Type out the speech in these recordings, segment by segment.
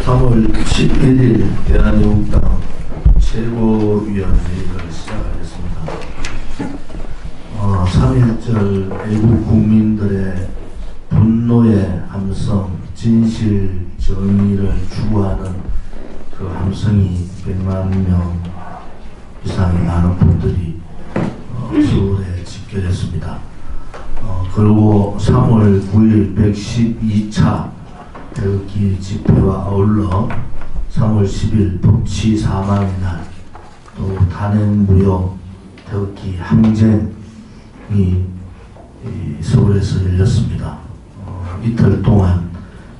3월 11일 대한민국당 최고위원회의를 시작하겠습니다. 3.1절 애국 국민들의 분노의 함성, 진실 정의를 추구하는 그 함성이 100만 명 이상의 많은 분들이 서울에 집결했습니다. 그리고 3월 9일 112차 태극기 집회와 아울러 3월 10일 북치 사망의 날, 또 탄핵무효 태극기 항쟁이 서울에서 열렸습니다. 이틀 동안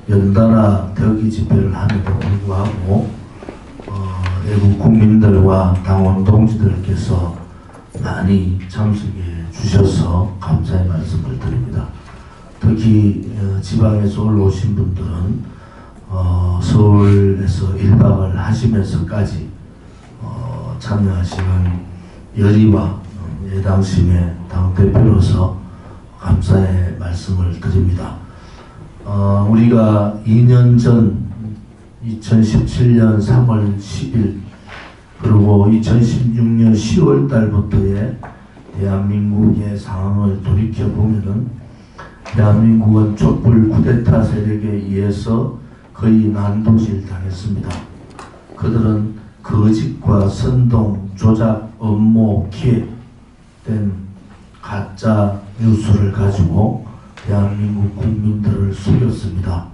연달아 태극기 집회를 함에도 불구하고 애국 국민들과 당원 동지들께서 많이 참석해 주셔서 감사의 말씀을 드립니다. 특히 지방에서 올라오신 분들은 서울에서 1박을 하시면서까지 참여하시는 열의와 예당심의 당대표로서 감사의 말씀을 드립니다. 우리가 2년 전 2017년 3월 10일 그리고 2016년 10월 달부터의 대한민국의 상황을 돌이켜보면은 대한민국은 촛불 쿠데타 세력에 의해서 거의 난도질 당했습니다. 그들은 거짓과 선동, 조작, 음모, 기획된 가짜 뉴스를 가지고 대한민국 국민들을 속였습니다.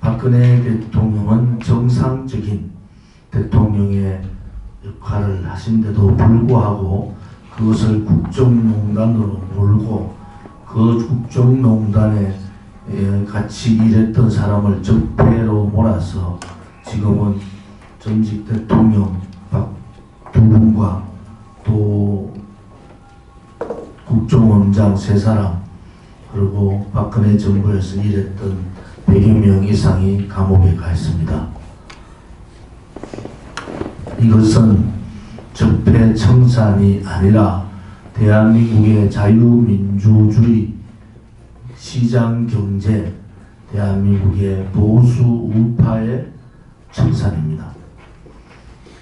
박근혜 대통령은 정상적인 대통령의 역할을 하신데도 불구하고 그것을 국정농단으로 몰고 그 국정농단에 같이 일했던 사람을 적폐로 몰아서 지금은 전직 대통령 두 분과 또 국정원장 3사람 그리고 박근혜 정부에서 일했던 100여 명 이상이 감옥에 가 있습니다. 이것은 적폐 청산이 아니라 대한민국의 자유민주주의, 시장경제, 대한민국의 보수 우파의 청산입니다.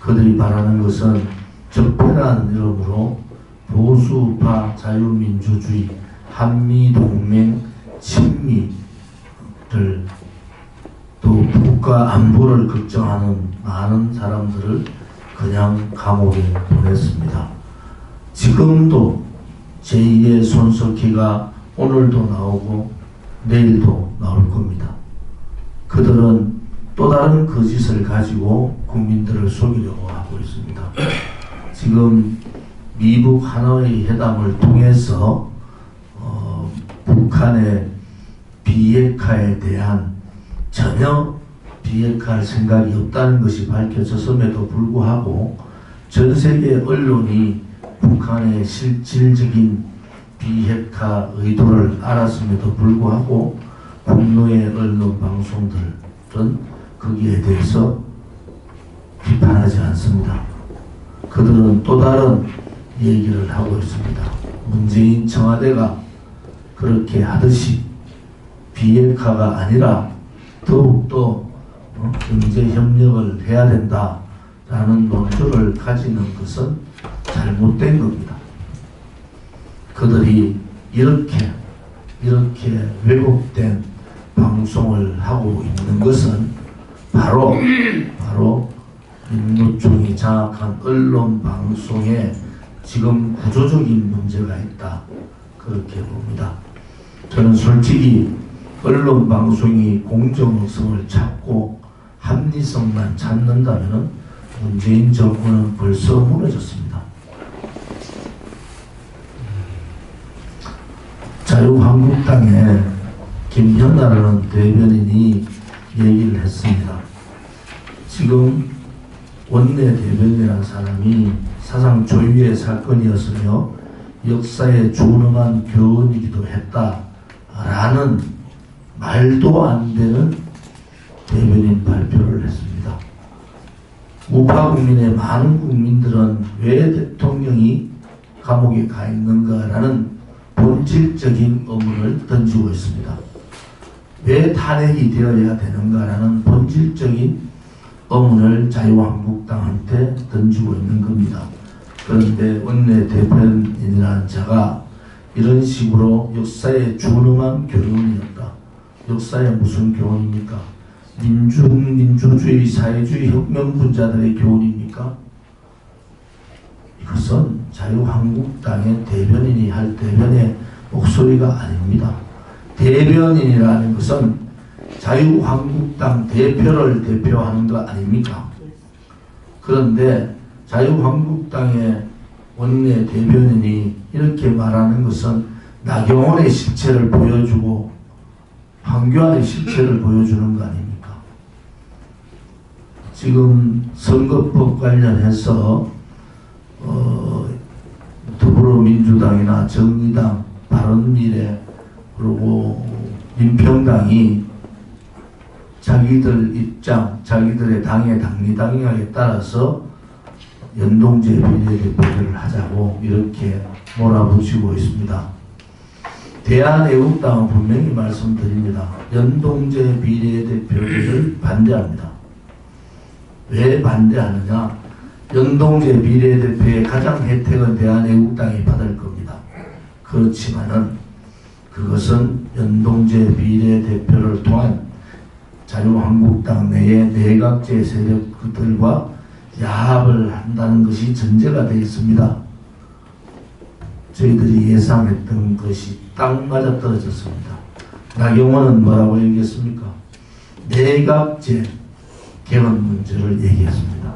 그들이 바라는 것은 적폐라는 이름으로 보수우파 자유민주주의, 한미동맹, 친미를 또 국가 안보를 걱정하는 많은 사람들을 그냥 감옥에 보냈습니다. 지금도 제2의 손석희가 오늘도 나오고 내일도 나올 겁니다. 그들은 또 다른 거짓을 가지고 국민들을 속이려고 하고 있습니다. 지금 미북 하노이 회담을 통해서 북한의 비핵화에 대한 전혀 비핵화할 생각이 없다는 것이 밝혀졌음에도 불구하고 전 세계 언론이 북한의 실질적인 비핵화 의도를 알았음에도 불구하고 국내의 언론 방송들은 거기에 대해서 비판하지 않습니다. 그들은 또 다른 얘기를 하고 있습니다. 문재인 청와대가 그렇게 하듯이 비핵화가 아니라 더욱더 경제협력을 해야 된다라는 논조를 가지는 것은 잘못된 겁니다. 그들이 이렇게 왜곡된 방송을 하고 있는 것은 바로 민노총이 장악한 언론 방송에 지금 구조적인 문제가 있다 그렇게 봅니다. 저는 솔직히 언론 방송이 공정성을 찾고 합리성만 찾는다면 문재인 정부는 벌써 무너졌습니다. 자유한국당의 김현아라는 대변인이 얘기를 했습니다. 지금 원내 대변이라는 사람이 사상 초유의 사건이었으며 역사에 준엄한 교훈이기도 했다라는 말도 안 되는 대변인 발표를 했습니다. 우파 국민의 많은 국민들은 왜 대통령이 감옥에 가 있는가라는 본질적인 의문을 던지고 있습니다. 왜 탄핵이 되어야 되는가라는 본질적인 어문을 자유한국당한테 던지고 있는 겁니다. 그런데 원내대변인이라는 자가 이런 식으로 역사에 준엄한 교훈이었다. 역사에 무슨 교훈입니까? 민주주의, 사회주의 혁명분자들의 교훈입니까? 이것은 자유한국당의 대변인이 할 대변의 목소리가 아닙니다. 대변인이라는 것은 자유한국당 대표를 대표하는 거 아닙니까? 그런데 자유한국당의 원내 대변인이 이렇게 말하는 것은 나경원의 실체를 보여주고 황교안의 실체를 보여주는 거 아닙니까? 지금 선거법 관련해서 더불어민주당이나 정의당, 바른미래 그리고 민평당이 자기들 입장, 자기들의 당의 당리당략에 따라서 연동제 비례대표를 하자고 이렇게 몰아붙이고 있습니다. 대한애국당은 분명히 말씀드립니다. 연동제 비례대표를 반대합니다. 왜 반대하느냐? 연동제 비례대표의 가장 혜택은 대한애국당이 받을 겁니다. 그렇지만은 그것은 연동제 비례대표를 통한 자유한국당 내의 내각제 세력들과 야합을 한다는 것이 전제가 되어 있습니다. 저희들이 예상했던 것이 딱 맞아떨어졌습니다. 나경원은 뭐라고 얘기했습니까? 내각제 개헌 문제를 얘기했습니다.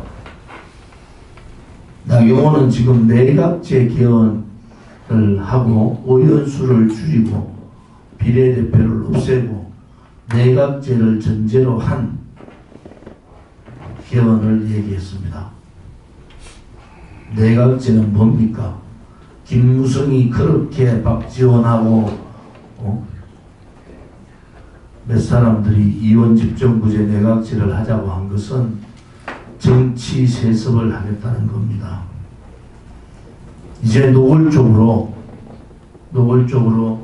나경원은 지금 내각제 개헌을 하고 의원수를 줄이고 비례대표를 없애고 내각제를 전제로 한 개헌을 얘기했습니다. 내각제는 뭡니까? 김무성이 그렇게 박지원하고 몇 사람들이 이원집정부제 내각제를 하자고 한 것은 정치 세습을 하겠다는 겁니다. 이제 노골적으로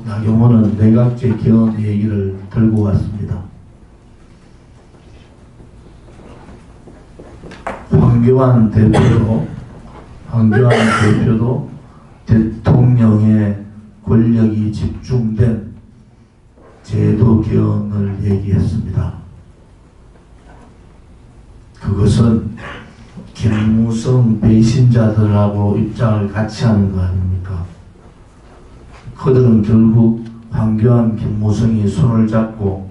나경원은 내각제 개헌 얘기를 들고 왔습니다. 황교안 대표도 대통령의 권력이 집중된 제도 개헌을 얘기했습니다. 그것은 김무성 배신자들하고 입장을 같이 하는 거 아닙니까? 그들은 결국 황교안, 김무성이 손을 잡고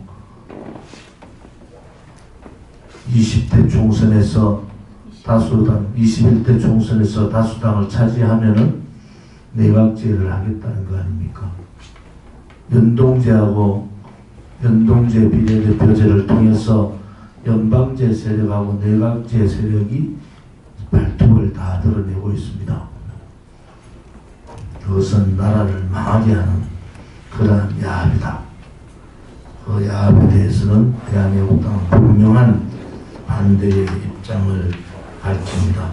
20대 총선에서 다수당, 21대 총선에서 다수당을 차지하면은 내각제를 하겠다는 거 아닙니까? 연동제 비례대표제를 통해서 연방제 세력하고 내각제 세력이 발톱을 다 드러내고 있습니다. 그것은 나라를 망하게 하는 그러한 야합이다. 그 야합에 대해서는 대한애국당은 분명한 반대의 입장을 밝힙니다.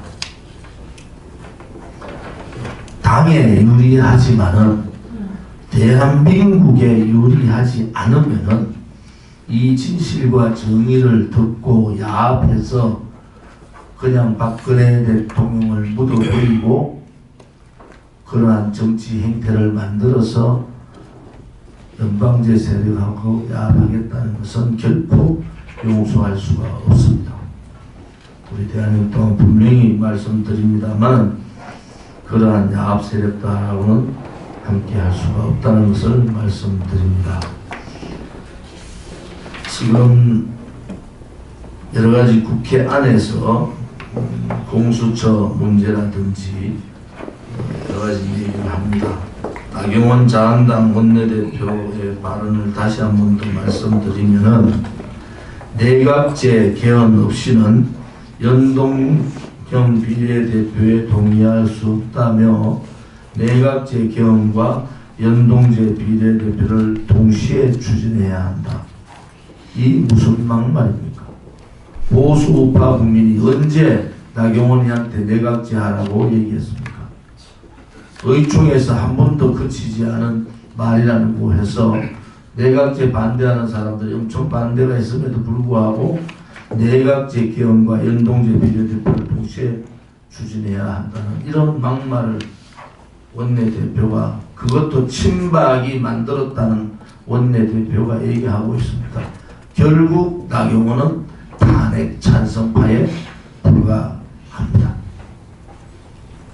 당에 유리하지만은 대한민국에 유리하지 않으면은 이 진실과 정의를 듣고 야합해서 그냥 박근혜 대통령을 묻어버리고 그러한 정치 행태를 만들어서 연방제 세력하고 야합하겠다는 것은 결코 용서할 수가 없습니다. 우리 대한민국당은 분명히 말씀드립니다만 그러한 야합 세력들하고는 함께 할 수가 없다는 것을 말씀드립니다. 지금 여러 가지 국회 안에서 공수처 문제라든지 여러 가지 얘기를 합니다. 나경원 자한당 원내대표의 발언을 다시 한 번 더 말씀드리면은 내각제 개헌 없이는 연동형 비례대표에 동의할 수 없다며 내각제 개헌과 연동제 비례대표를 동시에 추진해야 한다. 이 무슨 막말입니까? 보수 우파 국민이 언제 나경원이한테 내각제 하라고 얘기했습니까? 의총에서 한 번도 그치지 않은 말이라고 해서 내각제 반대하는 사람들이 엄청 반대가 있음에도 불구하고 내각제 개헌과 연동제 비례대표를 동시에 추진해야 한다는 이런 막말을 원내대표가, 그것도 친박이 만들었다는 원내대표가 얘기하고 있습니다. 결국 나경원은 탄핵 찬성파에 불과합니다.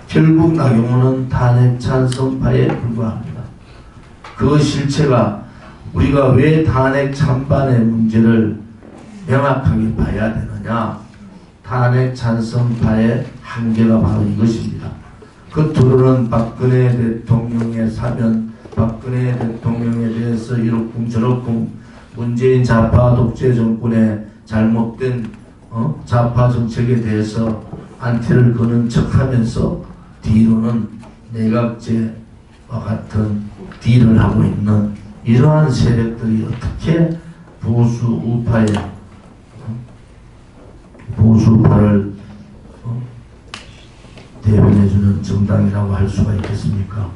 결국 나경원은 탄핵 찬성파에 불과합니다. 그 실체가, 우리가 왜 탄핵 찬반의 문제를 명확하게 봐야 되느냐, 탄핵 찬성파의 한계가 바로 이것입니다. 겉으로는 박근혜 대통령의 사면, 박근혜 대통령에 대해서 이렇쿵 저렇쿵 문재인 좌파 독재 정권의 잘못된 좌파 정책에 대해서 안티를 거는 척하면서 뒤로는 내각제와 같은 딜을 하고 있는 이러한 세력들이 어떻게 보수 우파를 대변해주는 정당이라고 할 수가 있겠습니까?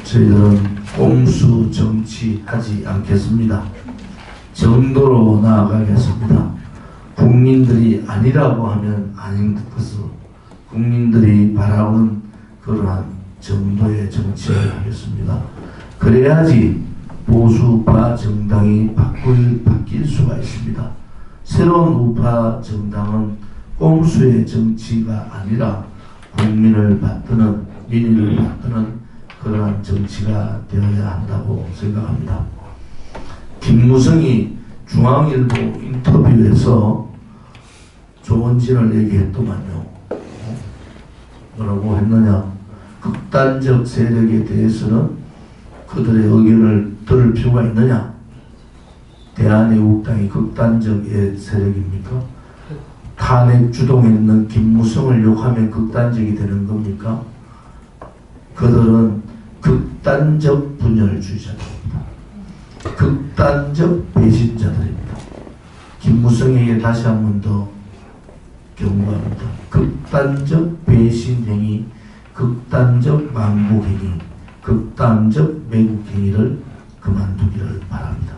저희들은 꼼수 정치하지 않겠습니다. 정도로 나아가겠습니다. 국민들이 아니라고 하면 아닌 것으로, 국민들이 바라는 그러한 정도의 정치를 하겠습니다. 그래야지 보수우파 정당이 바뀔 수가 있습니다. 새로운 우파 정당은 꼼수의 정치가 아니라 국민을 받드는, 민의를 받드는 그러한 정치가 되어야 한다고 생각합니다. 김무성이 중앙일보 인터뷰에서 조원진을 얘기했더만요. 뭐라고 했느냐? 극단적 세력에 대해서는 그들의 의견을 들을 필요가 있느냐? 대한애국당이 극단적 세력입니까? 탄핵 주동에 있는 김무성을 욕하면 극단적이 되는 겁니까? 그들은 극단적 분열주의자들입니다. 극단적 배신자들입니다. 김무성에게 다시 한 번 더 경고합니다. 극단적 배신행위, 극단적 망국행위, 극단적 매국행위를 그만두기를 바랍니다.